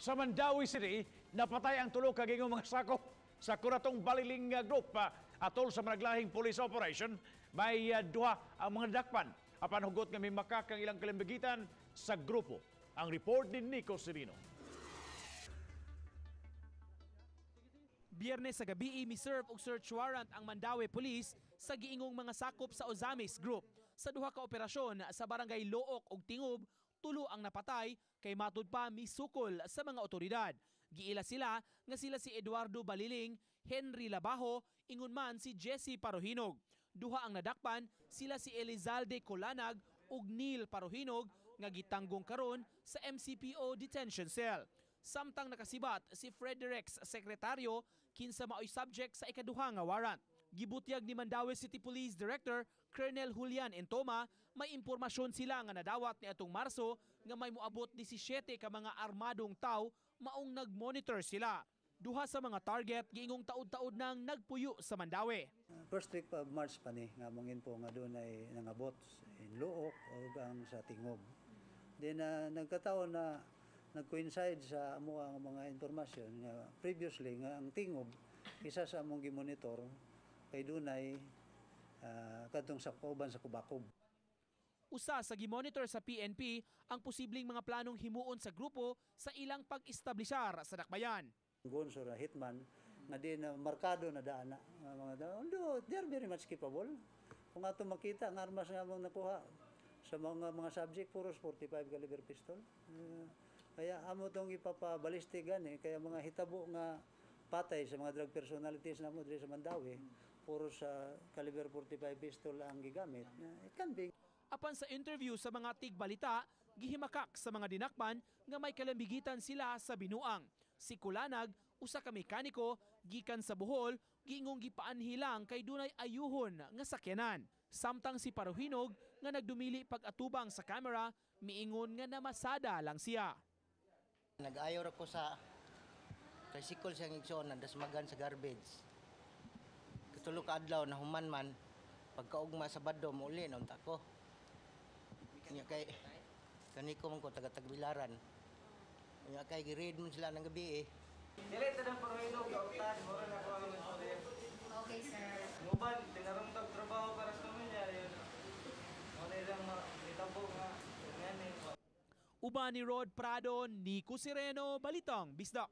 Sa Mandawi City, napatay ang tulo ka gingong mga sakop sa kuratong Baliling Group. Atol sa managlahing police operation, may duha ang mga dakpan. Apan hugot nga may makakang ilang kalimbigitan sa grupo. Ang report ni Nico Serino. Biyernes sa gabi, mi-serve og search warrant ang Mandawi Police sa giingong mga sakop sa Ozamis Group. Sa duha ka operasyon sa barangay Look ug Tingob, tulo ang napatay kay matud pa misukol sa mga otoridad. Giila sila nga sila si Eduardo Baliling, Henry Labajo, ingon man si Jesse Parohinog. Duha ang nadakpan, sila si Elizalde Colanag ug Neil Parohinog nga gitanggong karon sa MCPO detention cell. Samtang nakasibat si Fredericks sekretaryo kinsa maoy subject sa ikaduha nga warrant. Gibutyag ni Mandawi City Police Director Colonel Julian Entoma, may impormasyon sila nga nadawat ni atong Marso nga may moabot 17 ka mga armadong tao maong nagmonitor sila. Duha sa mga target giingong taud-taud nang nagpuyo sa Mandawi. First week of March pa ni nga mangin po nga doon ay nangabot in Look o ang sa Tingob. Then nagkataon na nag-coincide sa amo ang mga informasyon nga previously nga ang Tingob isa sa among gimonitor kay dunay kadtong sa kauban sa Kubakob. Usa sa gimonitor sa PNP ang posibleng mga planong himuon sa grupo sa ilang pag-establishar sa dakbayan. Gonso na hitman nga di na markado na daan na mga daan. They are very much capable. Kung ato makita ang armas nga mong nakuha sa mga subject puros 45 caliber pistol. Kaya amo tong ipapabalistigan kaya mga hitabo nga patay sa mga drug personalities na mo diri sa Mandawi, puro sa caliber 45 pistol ang gigamit. It can be. Apan sa interview sa mga tigbalita, gihimakak sa mga dinakpan nga may kalambigitan sila sa binuang. Si Kulanag, usa ka mekaniko, gikan sa Bohol, giingong gipaanhilang kay dunay ayuhon nga sakyanan. Samtang si Parohinog nga nagdumili pag-atubang sa kamera, miingon nga namasada lang siya. Nag-ayaw ra ko sa tricycle siyang igsoon, nadasmagan sa garbage. Katulo ka adlaw na human man, pagkaugma sa Baddo, muli na unta ko. Kanya kay, kaniko man ko, taga-tagbilaran. Kanya kay, giread mo sila ng gabi eh. Diretso ng Parohinog, kautan, mura na ko ang ulit. Okay, sir. Nguban, tinarumtag trabaho para sa pamilya, yun. Muna ilang itabo nga, yan eh. Uban ni Rod Prado, Nico Sereno, Balitang Bisdak.